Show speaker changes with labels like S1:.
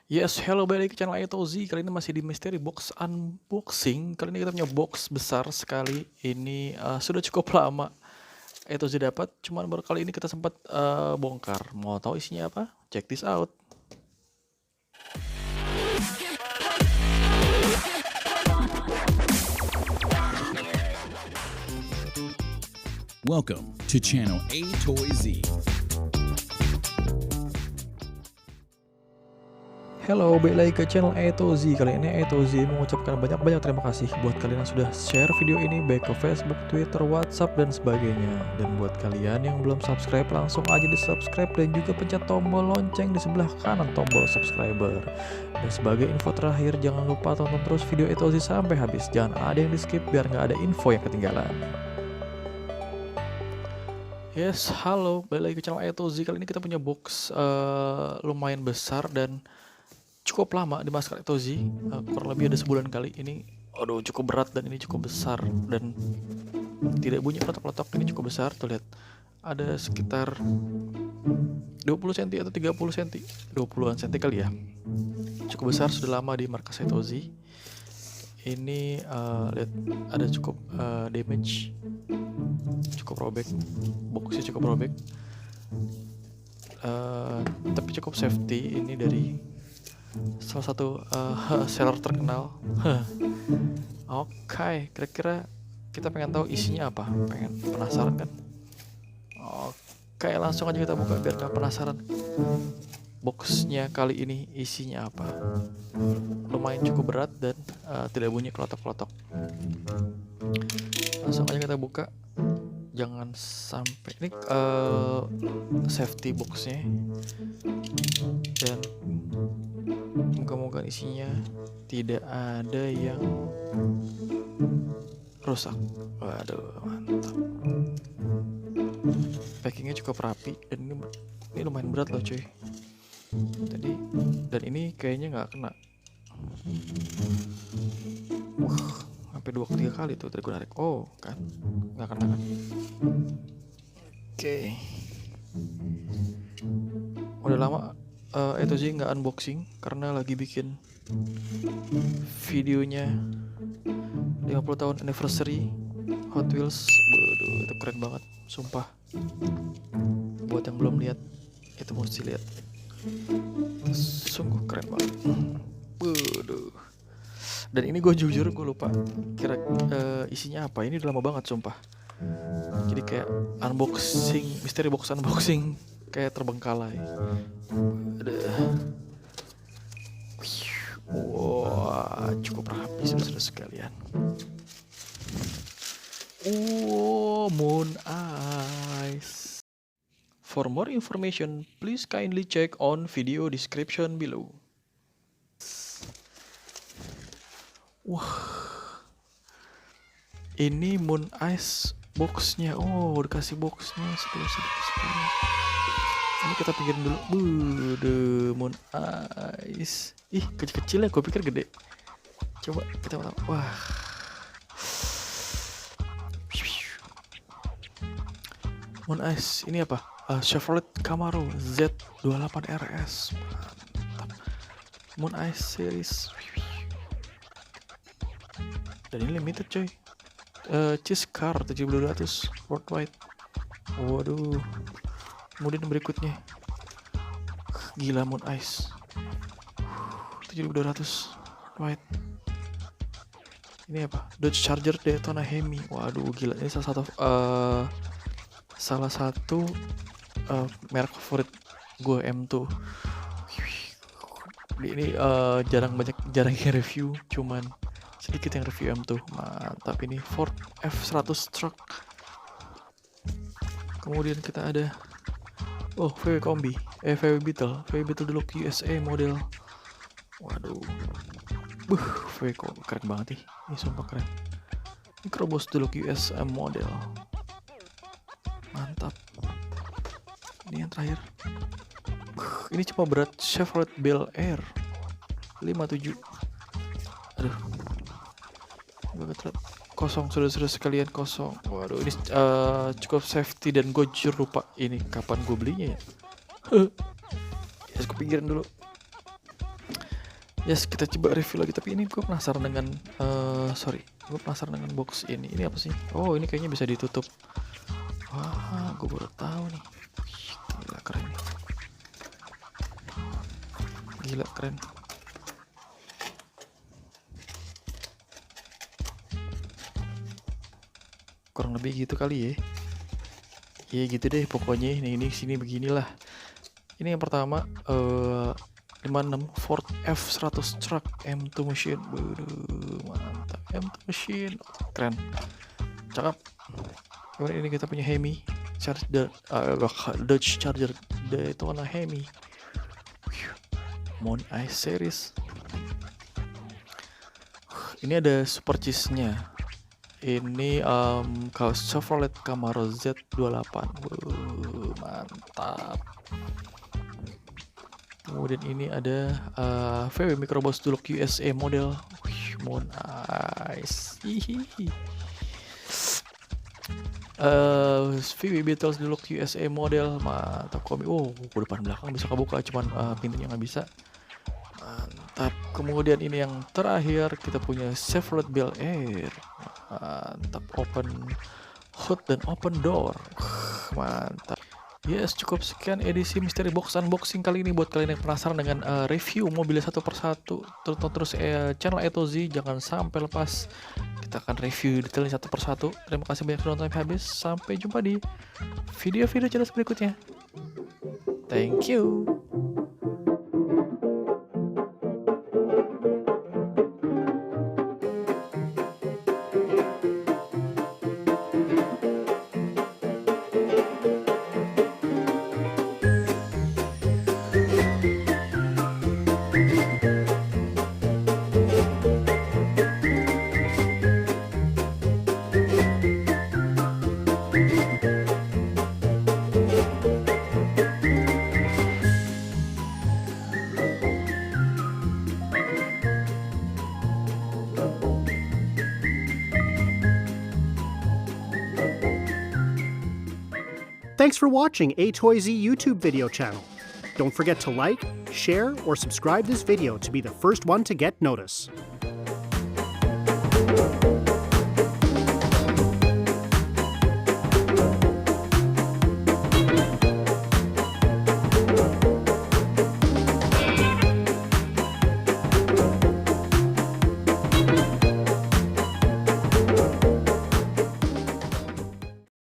S1: Yes, hello, balik ke channel Etozi. Kali ini masih di Mystery Box Unboxing. Kali ini kita punya box besar sekali. Ini sudah cukup lama Etozi dapat. Cuman baru kali ini kita sempat bongkar. Mau tahu isinya apa? Check this out.
S2: Welcome to channel A Toy Z.
S1: Hello, balik lagi ke channel Etozi. Kali ini Etozi mengucapkan banyak-banyak terima kasih buat kalian yang sudah share video ini baik ke Facebook, Twitter, WhatsApp, dan sebagainya. Dan buat kalian yang belum subscribe, langsung aja di subscribe dan juga pencet tombol lonceng di sebelah kanan tombol subscriber. Dan sebagai info terakhir, jangan lupa tonton terus video Etozi sampai habis. Jangan ada yang di skip biar nggak ada info yang ketinggalan. Yes, halo, balik lagi ke channel Etozi. Kali ini kita punya box lumayan besar dan cukup lama di Maskar Etozi, kurang lebih ada sebulan kali. Ini aduh cukup berat dan ini cukup besar dan tidak bunyi letok-letok. Ini cukup besar, tuh lihat. Ada sekitar 20 cm atau 30 cm, 20-an cm kali ya. Cukup besar, sudah lama di markas Etozi. Ini lihat ada cukup damage, cukup robek, boxnya cukup robek. Tapi cukup safety. Ini dari salah satu seller terkenal. Oke, kira-kira kita pengen tahu isinya apa? Penasaran kan? Oke, langsung aja kita buka biar gak penasaran. Boxnya kali ini isinya apa? Lumayan cukup berat dan tidak bunyi kelotok-kelotok. Langsung aja kita buka. Jangan sampai ini safety boxnya dan moga-moga isinya tidak ada yang rusak. Waduh, mantap. Packingnya cukup rapi dan ini lumayan berat loh cuy. Tadi dan ini kayaknya nggak kena. Sampai 2-3 kali tuh tadi gue narik. Oh kan, nggak kena kan? Oke. Udah lama Etozi nggak unboxing karena lagi bikin videonya 50 tahun anniversary Hot Wheels. Waduh, itu keren banget, sumpah. Buat yang belum lihat, itu mesti lihat. Sungguh keren banget. Waduh. Dan ini gue jujur gue lupa kira isinya apa. Ini udah lama banget sumpah. Jadi kayak unboxing, mystery box unboxing kayak terbengkalai. Wah, cukup rapi saudara sekalian. Moon Eyes. For more information, please kindly check on video description below. Wah, ini Moon Eyes boxnya. Oh, dikasih boxnya eksklusif. Ini kita pikirin dulu. Moon Eyes. Ih, kecil-kecil ya, gue pikir gede. Coba kita tahu. Wah. Moon Eyes, ini apa? Chevrolet Camaro Z28 RS. Mantap. Moon Eyes series. Dan ini limited coy. Cheese car 7200 worldwide. Waduh. Kemudian berikutnya, gila, Moon Eyes 7200 worldwide. Ini apa? Dodge Charger Daytona Hemi. Waduh, gila, ini salah satu merek favorit gue, M2. Ini jarang yang review, cuman sedikit yang review M2. Mantap. Ini Ford F100 truck. Kemudian kita ada VW Kombi, VW Beetle Deluxe USA model. Waduh, VW Kombi keren banget nih, ini sumpah keren. Microbus Deluxe USA model, mantap. Ini yang terakhir, ini cuma berat Chevrolet Bel Air 57. Aduh, kosong, saudara-saudara sekalian, kosong. Waduh, ini cukup safety dan gue jujur lupa ini kapan gue belinya ya. Ya, gue pikirin dulu. Yes, kita coba review lagi, tapi ini gue penasaran dengan gue penasaran dengan box ini. Ini apa sih? Oh, ini kayaknya bisa ditutup. Wah, gue baru tahu nih. Wih, gila keren. Gila keren. Kurang lebih gitu kali ya. Ya gitu deh pokoknya. Ini sini beginilah. Ini yang pertama 56 Ford F100 truck M2 machine. Waduh, mantap. M2 machine. Keren. Cakep. Kemudian ini kita punya Hemi Dodge Charger Daytona Hemi. Mon I series. Ini ada super cheese-nya. Ini Chevrolet Camaro Z28. Mantap. Kemudian ini ada VW Microbus Dulux USA model. Nice. VW Beetles Dulux USA model. Mantap kombi. Oh, depan belakang bisa kebuka, cuman pintunya nggak bisa. Mantap. Kemudian ini yang terakhir kita punya Chevrolet Bel Air. Mantap, open hood dan open door. Mantap. Yes, cukup sekian edisi Mystery Box Unboxing kali ini. Buat kalian yang penasaran dengan review mobilnya satu persatu, tonton terus channel Etozi, jangan sampai lepas. Kita akan review detailnya satu persatu. Terima kasih banyak sudah nonton sampai habis. Sampai jumpa di video-video channel berikutnya. Thank you.
S3: Thanks for watching A Toy Z YouTube video channel. Don't forget to like, share, or subscribe this video to be the first one to get notice.